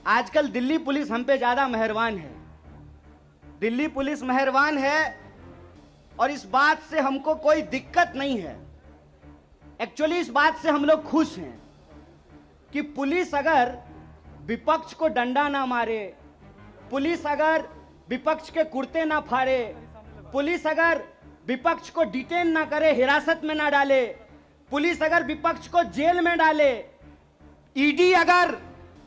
आजकल दिल्ली पुलिस हम पे ज्यादा मेहरबान है। दिल्ली पुलिस मेहरबान है और इस बात से हमको कोई दिक्कत नहीं है। एक्चुअली इस बात से हम लोग खुश हैं कि पुलिस अगर विपक्ष को डंडा ना मारे, पुलिस अगर विपक्ष के कुर्ते ना फाड़े, पुलिस अगर विपक्ष को डिटेन ना करे, हिरासत में ना डाले, पुलिस अगर विपक्ष को जेल में डाले, ईडी अगर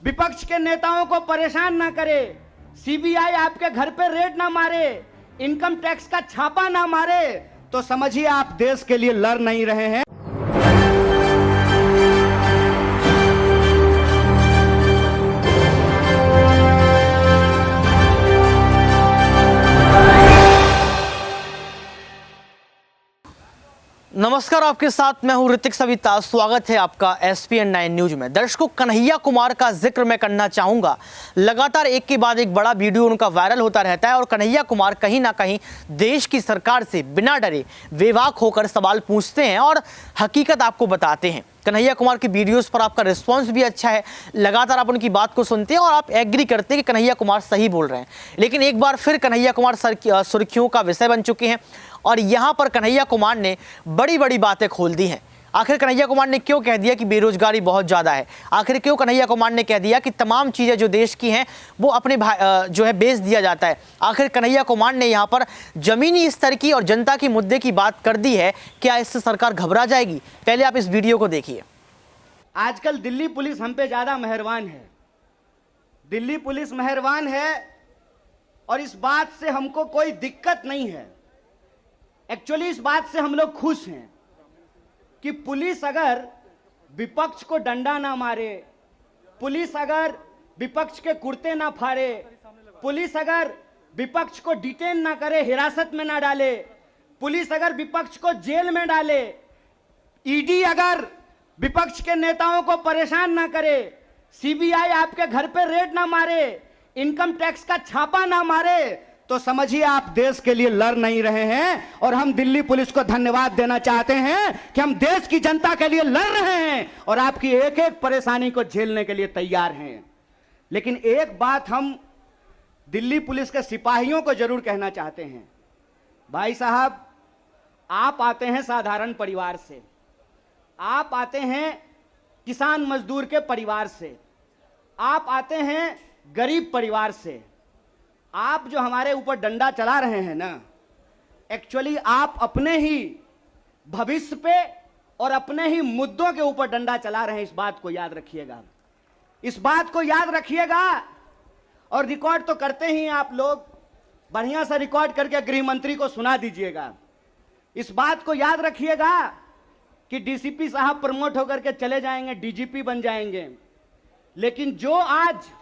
विपक्ष के नेताओं को परेशान ना करे, सीबीआई आपके घर पे रेड ना मारे, इनकम टैक्स का छापा ना मारे, तो समझिए आप देश के लिए लड़ नहीं रहे हैं। नमस्कार, आपके साथ मैं हूं ऋतिक सविता। स्वागत है आपका SPN 9 न्यूज में। दर्शकों, कन्हैया कुमार का जिक्र मैं करना चाहूंगा। लगातार एक के बाद एक बड़ा वीडियो उनका वायरल होता रहता है और कन्हैया कुमार कहीं ना कहीं देश की सरकार से बिना डरे बेबाक होकर सवाल पूछते हैं और हकीकत आपको बताते हैं। कन्हैया कुमार की वीडियोस पर आपका रिस्पांस भी अच्छा है, लगातार आप उनकी बात को सुनते हैं और आप एग्री करते हैं कि कन्हैया कुमार सही बोल रहे हैं। लेकिन एक बार फिर कन्हैया कुमार सुर्खियों का विषय बन चुके हैं और यहाँ पर कन्हैया कुमार ने बड़ी बड़ी बातें खोल दी हैं। आखिर कन्हैया कुमार ने क्यों कह दिया कि बेरोजगारी बहुत ज़्यादा है? आखिर क्यों कन्हैया कुमार ने कह दिया कि तमाम चीज़ें जो देश की हैं वो अपने जो है बेच दिया जाता है? आखिर कन्हैया कुमार ने यहाँ पर ज़मीनी स्तर की और जनता की मुद्दे की बात कर दी है। क्या इससे सरकार घबरा जाएगी? पहले आप इस वीडियो को देखिए। आजकल दिल्ली पुलिस हम पे ज्यादा मेहरबान है। दिल्ली पुलिस मेहरबान है और इस बात से हमको कोई दिक्कत नहीं है। एक्चुअली इस बात से हम लोग खुश हैं कि पुलिस अगर विपक्ष को डंडा ना मारे, पुलिस अगर विपक्ष के कुर्ते ना फाड़े, पुलिस अगर विपक्ष को डिटेन ना करे, हिरासत में ना डाले, पुलिस अगर विपक्ष को जेल में डाले, ईडी अगर विपक्ष के नेताओं को परेशान ना करे, सीबीआई आपके घर पे रेड ना मारे, इनकम टैक्स का छापा ना मारे, तो समझिए आप देश के लिए लड़ नहीं रहे हैं। और हम दिल्ली पुलिस को धन्यवाद देना चाहते हैं कि हम देश की जनता के लिए लड़ रहे हैं और आपकी एक एक परेशानी को झेलने के लिए तैयार हैं। लेकिन एक बात हम दिल्ली पुलिस के सिपाहियों को जरूर कहना चाहते हैं। भाई साहब, आप आते हैं साधारण परिवार से, आप आते हैं किसान मजदूर के परिवार से, आप आते हैं गरीब परिवार से। आप जो हमारे ऊपर डंडा चला रहे हैं ना, एक्चुअली आप अपने ही भविष्य पे और अपने ही मुद्दों के ऊपर डंडा चला रहे हैं। इस बात को याद रखिएगा, इस बात को याद रखिएगा। और रिकॉर्ड तो करते ही आप लोग, बढ़िया सा रिकॉर्ड करके गृह मंत्री को सुना दीजिएगा। इस बात को याद रखिएगा कि डीसीपी साहब प्रमोट होकर के चले जाएंगे, डीजीपी बन जाएंगे, लेकिन जो आज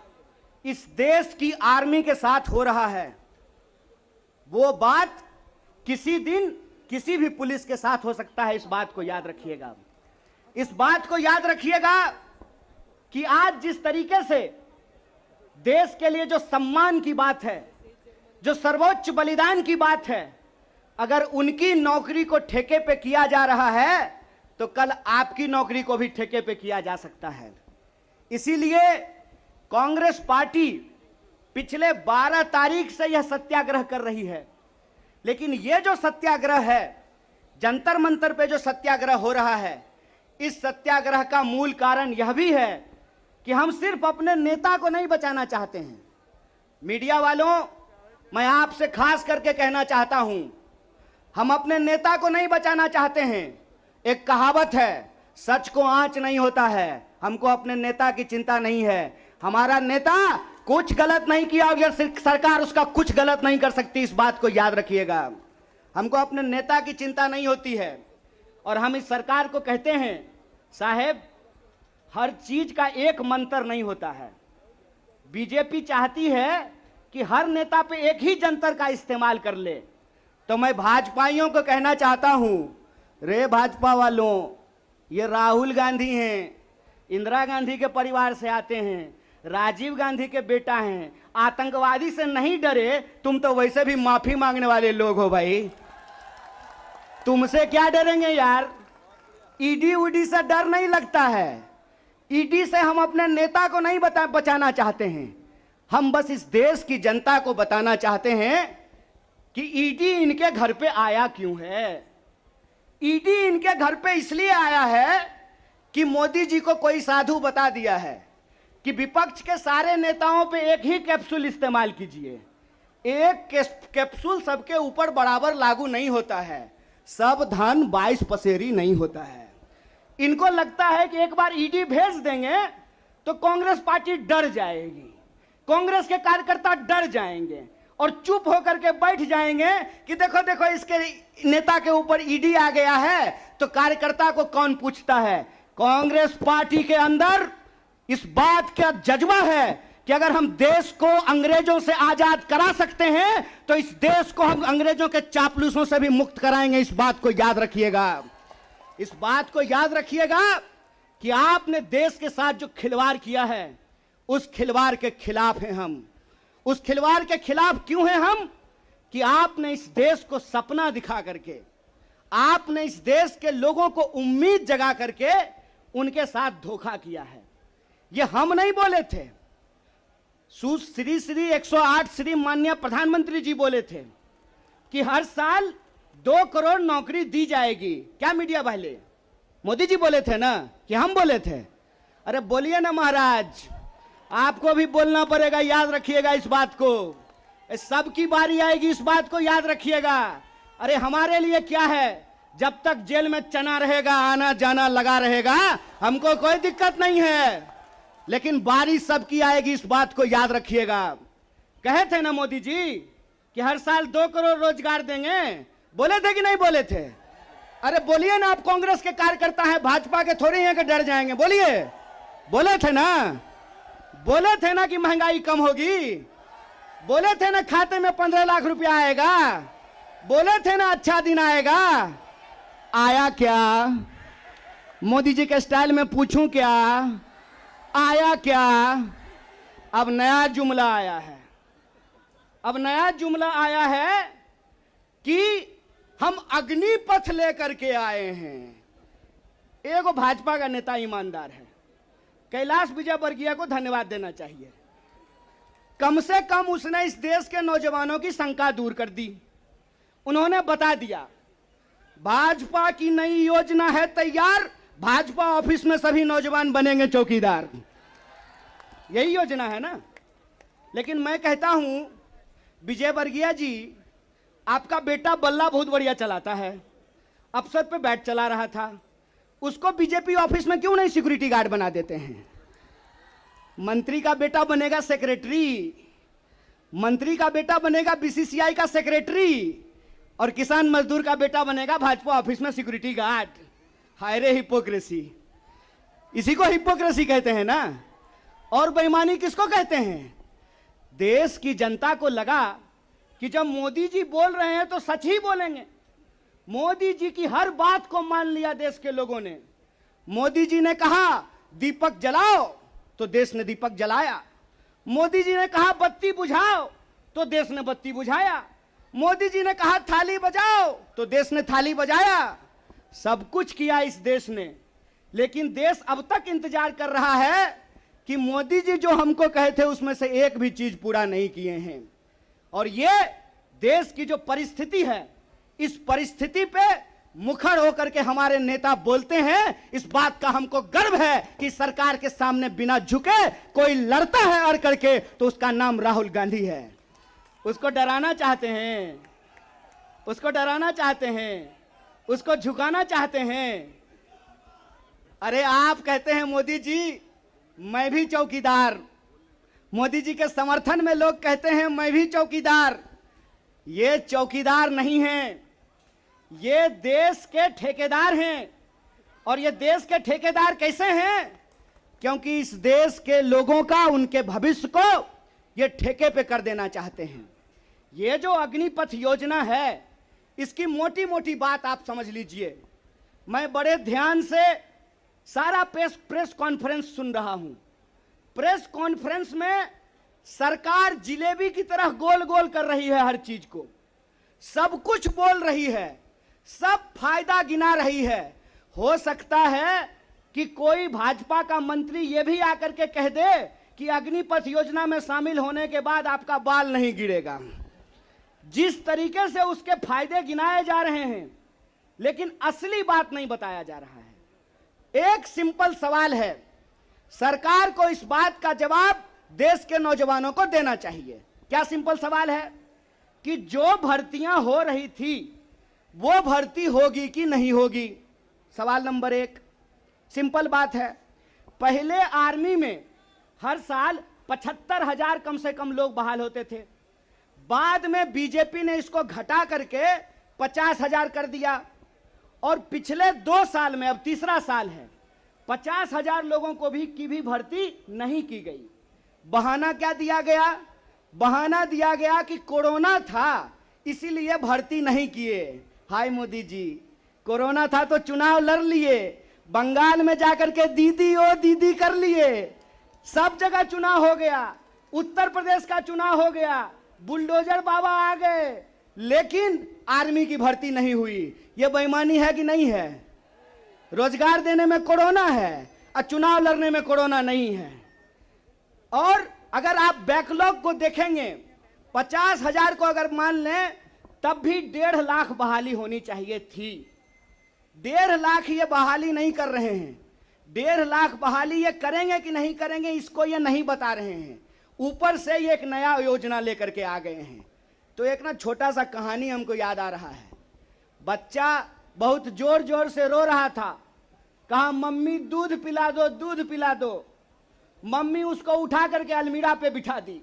इस देश की आर्मी के साथ हो रहा है वो बात किसी दिन किसी भी पुलिस के साथ हो सकता है। इस बात को याद रखिएगा, इस बात को याद रखिएगा कि आज जिस तरीके से देश के लिए जो सम्मान की बात है, जो सर्वोच्च बलिदान की बात है, अगर उनकी नौकरी को ठेके पे किया जा रहा है तो कल आपकी नौकरी को भी ठेके पे किया जा सकता है। इसीलिए कांग्रेस पार्टी पिछले 12 तारीख से यह सत्याग्रह कर रही है। लेकिन यह जो सत्याग्रह है, जंतर मंतर पे जो सत्याग्रह हो रहा है, इस सत्याग्रह का मूल कारण यह भी है कि हम सिर्फ अपने नेता को नहीं बचाना चाहते हैं। मीडिया वालों, मैं आपसे खास करके कहना चाहता हूं, हम अपने नेता को नहीं बचाना चाहते हैं। एक कहावत है, सच को आंच नहीं होता है। हमको अपने नेता की चिंता नहीं है। हमारा नेता कुछ गलत नहीं किया और सरकार उसका कुछ गलत नहीं कर सकती। इस बात को याद रखिएगा। हमको अपने नेता की चिंता नहीं होती है और हम इस सरकार को कहते हैं, साहेब, हर चीज का एक मंत्र नहीं होता है। बीजेपी चाहती है कि हर नेता पे एक ही जंतर का इस्तेमाल कर ले। तो मैं भाजपाइयों को कहना चाहता हूं, रे भाजपा वालों, ये राहुल गांधी हैं, इंदिरा गांधी के परिवार से आते हैं, राजीव गांधी के बेटा हैं, आतंकवादी से नहीं डरे। तुम तो वैसे भी माफी मांगने वाले लोग हो भाई, तुमसे क्या डरेंगे यार? ईडी उडी से डर नहीं लगता है। ईडी से हम अपने नेता को नहीं बचाना चाहते हैं, हम बस इस देश की जनता को बताना चाहते हैं कि ईडी इनके घर पे आया क्यों है। ईडी इनके घर पे इसलिए आया है कि मोदी जी को कोई साधु बता दिया है कि विपक्ष के सारे नेताओं पे एक ही कैप्सूल इस्तेमाल कीजिए। एक कैप्सूल सबके ऊपर बराबर लागू नहीं होता है, सब धन 22 पसेरी नहीं होता है। इनको लगता है कि एक बार ईडी भेज देंगे तो कांग्रेस पार्टी डर जाएगी, कांग्रेस के कार्यकर्ता डर जाएंगे और चुप होकर के बैठ जाएंगे कि देखो देखो इसके नेता के ऊपर ईडी आ गया है तो कार्यकर्ता को कौन पूछता है। कांग्रेस पार्टी के अंदर इस बात का जज्बा है कि अगर हम देश को अंग्रेजों से आजाद करा सकते हैं तो इस देश को हम अंग्रेजों के चापलूसों से भी मुक्त कराएंगे। इस बात को याद रखिएगा, इस बात को याद रखिएगा कि आपने देश के साथ जो खिलवाड़ किया है उस खिलवाड़ के खिलाफ हैं हम। उस खिलवाड़ के खिलाफ क्यों हैं हम कि आपने इस देश को सपना दिखा करके, आपने इस देश के लोगों को उम्मीद जगा करके उनके साथ धोखा किया है। ये हम नहीं बोले थे, श्री 108 श्री माननीय प्रधानमंत्री जी बोले थे कि हर साल 2 करोड़ नौकरी दी जाएगी। क्या मीडिया वाले? मोदी जी बोले थे ना कि हम बोले थे? अरे बोलिए ना महाराज, आपको भी बोलना पड़ेगा, याद रखिएगा इस बात को। सबकी बारी आएगी, इस बात को याद रखिएगा। अरे हमारे लिए क्या है, जब तक जेल में चना रहेगा, आना जाना लगा रहेगा, हमको कोई दिक्कत नहीं है, लेकिन बारी सबकी आएगी, इस बात को याद रखिएगा। कहे थे ना मोदी जी कि हर साल 2 करोड़ रोजगार देंगे, बोले थे कि नहीं बोले थे? अरे बोलिए ना, आप कांग्रेस के कार्यकर्ता हैं, भाजपा के थोड़े हैं कि डर जाएंगे, बोलिए। बोले थे ना, बोले थे ना कि महंगाई कम होगी, बोले थे ना खाते में 15 लाख रुपया आएगा, बोले थे ना अच्छा दिन आएगा। आया क्या? मोदी जी के स्टाइल में पूछूं क्या, आया क्या? अब नया जुमला आया है, अब नया जुमला आया है कि हम अग्निपथ लेकर के आए हैं। एगो भाजपा का नेता ईमानदार है, कैलाश विजयवर्गीय को धन्यवाद देना चाहिए। कम से कम उसने इस देश के नौजवानों की शंका दूर कर दी। उन्होंने बता दिया भाजपा की नई योजना है तैयार, भाजपा ऑफिस में सभी नौजवान बनेंगे चौकीदार। यही योजना है ना। लेकिन मैं कहता हूं विजयवर्गीय जी, आपका बेटा बल्ला बहुत बढ़िया चलाता है, अफसर पे बैठ चला रहा था, उसको बीजेपी ऑफिस में क्यों नहीं सिक्योरिटी गार्ड बना देते हैं? मंत्री का बेटा बनेगा सेक्रेटरी, मंत्री का बेटा बनेगा बीसीसीआई का सेक्रेटरी, और किसान मजदूर का बेटा बनेगा भाजपा ऑफिस में सिक्योरिटी गार्ड। हाय रे हिपोक्रेसी, इसी को हिपोक्रेसी कहते हैं ना। और बेईमानी किसको कहते हैं? देश की जनता को लगा कि जब मोदी जी बोल रहे हैं तो सच ही बोलेंगे। मोदी जी की हर बात को मान लिया देश के लोगों ने। मोदी जी ने कहा दीपक जलाओ तो देश ने दीपक जलाया, मोदी जी ने कहा बत्ती बुझाओ तो देश ने बत्ती बुझाया, मोदी जी ने कहा थाली बजाओ तो देश ने थाली बजाया। सब कुछ किया इस देश ने, लेकिन देश अब तक इंतजार कर रहा है कि मोदी जी जो हमको कहे थे उसमें से एक भी चीज पूरा नहीं किए हैं। और ये देश की जो परिस्थिति है, इस परिस्थिति पे मुखर होकर के हमारे नेता बोलते हैं। इस बात का हमको गर्व है कि सरकार के सामने बिना झुके कोई लड़ता है अड़ करके तो उसका नाम राहुल गांधी है। उसको डराना चाहते हैं, उसको डराना चाहते हैं, उसको झुकाना चाहते हैं। अरे आप कहते हैं मोदी जी मैं भी चौकीदार, मोदी जी के समर्थन में लोग कहते हैं मैं भी चौकीदार। ये चौकीदार नहीं हैं, ये देश के ठेकेदार हैं। और ये देश के ठेकेदार कैसे हैं? क्योंकि इस देश के लोगों का, उनके भविष्य को ये ठेके पे कर देना चाहते हैं। ये जो अग्निपथ योजना है, इसकी मोटी मोटी बात आप समझ लीजिए। मैं बड़े ध्यान से सारा प्रेस कॉन्फ्रेंस सुन रहा हूं। प्रेस कॉन्फ्रेंस में सरकार जिलेबी की तरह गोल गोल कर रही है, हर चीज को सब कुछ बोल रही है, सब फायदा गिना रही है। हो सकता है कि कोई भाजपा का मंत्री ये भी आकर के कह दे कि अग्निपथ योजना में शामिल होने के बाद आपका बाल नहीं गिरेगा। जिस तरीके से उसके फायदे गिनाए जा रहे हैं, लेकिन असली बात नहीं बताया जा रहा है। एक सिंपल सवाल है, सरकार को इस बात का जवाब देश के नौजवानों को देना चाहिए। क्या सिंपल सवाल है कि जो भर्तियां हो रही थी वो भर्ती होगी कि नहीं होगी? सवाल नंबर एक। सिंपल बात है, पहले आर्मी में हर साल 75,000 कम से कम लोग बहाल होते थे। बाद में बीजेपी ने इसको घटा करके 50,000 कर दिया और पिछले 2 साल में, अब तीसरा साल है, 50,000 लोगों को की भी भर्ती नहीं की गई। बहाना क्या दिया गया? बहाना दिया गया कि कोरोना था इसीलिए भर्ती नहीं किए। हाय मोदी जी, कोरोना था तो चुनाव लड़ लिए, बंगाल में जाकर के दीदी ओ दीदी कर लिए, सब जगह चुनाव हो गया, उत्तर प्रदेश का चुनाव हो गया, बुलडोजर बाबा आ गए, लेकिन आर्मी की भर्ती नहीं हुई। यह बेईमानी है कि नहीं है? रोजगार देने में कोरोना है और चुनाव लड़ने में कोरोना नहीं है। और अगर आप बैकलॉग को देखेंगे, 50,000 को अगर मान लें, तब भी 1.5 लाख बहाली होनी चाहिए थी। 1.5 लाख ये बहाली नहीं कर रहे हैं। 1.5 लाख बहाली ये करेंगे कि नहीं करेंगे, इसको ये नहीं बता रहे हैं। ऊपर से ये एक नया योजना लेकर के आ गए हैं। तो एक ना छोटा सा कहानी हमको याद आ रहा है। बच्चा बहुत जोर जोर से रो रहा था, कहा मम्मी दूध पिला दो, दूध पिला दो। मम्मी उसको उठा करके अलमीरा पे बिठा दी।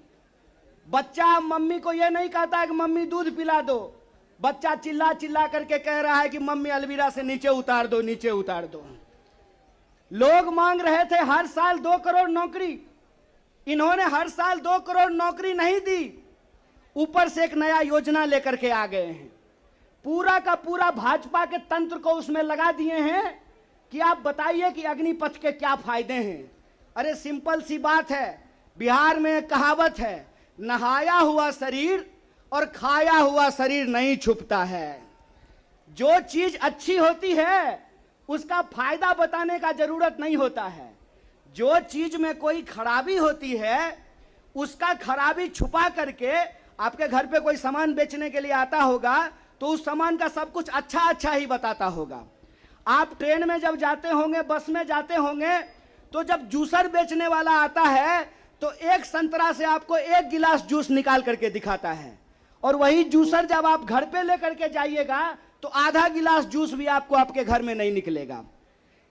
बच्चा मम्मी को यह नहीं कहता कि मम्मी दूध पिला दो, बच्चा चिल्ला चिल्ला करके कह रहा है कि मम्मी अलमीरा से नीचे उतार दो, नीचे उतार दो। लोग मांग रहे थे हर साल 2 करोड़ नौकरी, इन्होंने हर साल 2 करोड़ नौकरी नहीं दी, ऊपर से एक नया योजना लेकर के आ गए हैं। पूरा का पूरा भाजपा के तंत्र को उसमें लगा दिए हैं कि आप बताइए कि अग्निपथ के क्या फायदे हैं। अरे सिंपल सी बात है, बिहार में एक कहावत है, नहाया हुआ शरीर और खाया हुआ शरीर नहीं छुपता है। जो चीज अच्छी होती है उसका फायदा बताने का जरूरत नहीं होता है। जो चीज में कोई खराबी होती है उसका खराबी छुपा करके, आपके घर पे कोई सामान बेचने के लिए आता होगा तो उस सामान का सब कुछ अच्छा अच्छा ही बताता होगा। आप ट्रेन में जब जाते होंगे, बस में जाते होंगे, तो जब जूसर बेचने वाला आता है तो एक संतरा से आपको 1 गिलास जूस निकाल करके दिखाता है, और वही जूसर जब आप घर पे लेकर के जाइएगा तो आधा गिलास जूस भी आपको आपके घर में नहीं निकलेगा।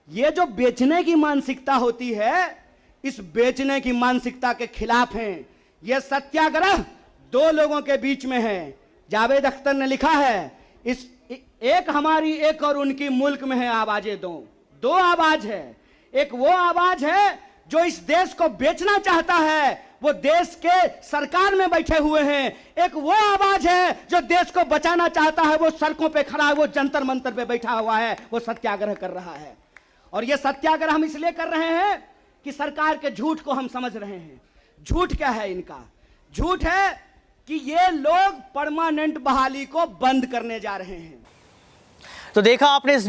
ये जो बेचने की मानसिकता होती है, इस बेचने की मानसिकता के खिलाफ हैं। यह सत्याग्रह 2 लोगों के बीच में है। जावेद अख्तर ने लिखा है, इस एक हमारी एक और उनकी मुल्क में है आवाजें दो आवाज है। एक वो आवाज है जो इस देश को बेचना चाहता है, वो देश के सरकार में बैठे हुए हैं। एक वो आवाज है जो देश को बचाना चाहता है, वो सड़कों पे खड़ा है, वो जंतर मंतर पे बैठा हुआ है, वो सत्याग्रह कर रहा है। और ये सत्याग्रह हम इसलिए कर रहे हैं कि सरकार के झूठ को हम समझ रहे हैं। झूठ क्या है इनका? झूठ है कि ये लोग परमानेंट बहाली को बंद करने जा रहे हैं। तो देखा आपने इस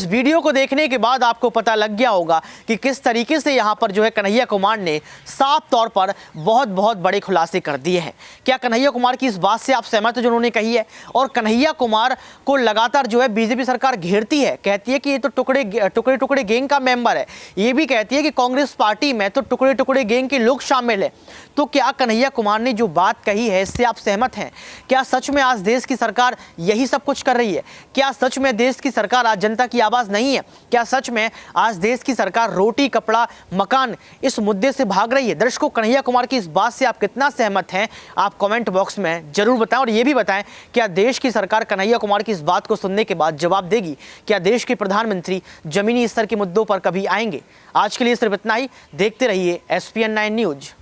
वीडियो को देखने के बाद आपको पता लग गया होगा कि किस तरीके से यहाँ पर जो है कन्हैया कुमार ने साफ तौर पर बहुत बड़े खुलासे कर दिए हैं। क्या कन्हैया कुमार की इस बात से आप सहमत हो जो उन्होंने कही है? और कन्हैया कुमार को लगातार जो है बीजेपी सरकार घेरती है, कहती है कि ये तो टुकड़े गैंग का मेंबर है, ये भी कहती है कि कांग्रेस पार्टी में तो टुकड़े गैंग के लोग शामिल है। तो क्या कन्हैया कुमार ने जो बात कही है इससे आप सहमत हैं? क्या सच में आज देश की सरकार यही सब कुछ कर रही है? क्या सच में देश की सरकार आज जनता की आवाज नहीं है? क्या सच में आज देश की सरकार रोटी कपड़ा मकान इस मुद्दे से भाग रही है? दर्शकों, कन्हैया कुमार की इस बात से आप कितना सहमत हैं आप कमेंट बॉक्स में जरूर बताएं। और ये भी बताएं, क्या देश की सरकार कन्हैया कुमार की इस बात को सुनने के बाद जवाब देगी? क्या देश के प्रधानमंत्री जमीनी स्तर के मुद्दों पर कभी आएंगे? आज के लिए सिर्फ इतना ही। देखते रहिए SPN9 न्यूज।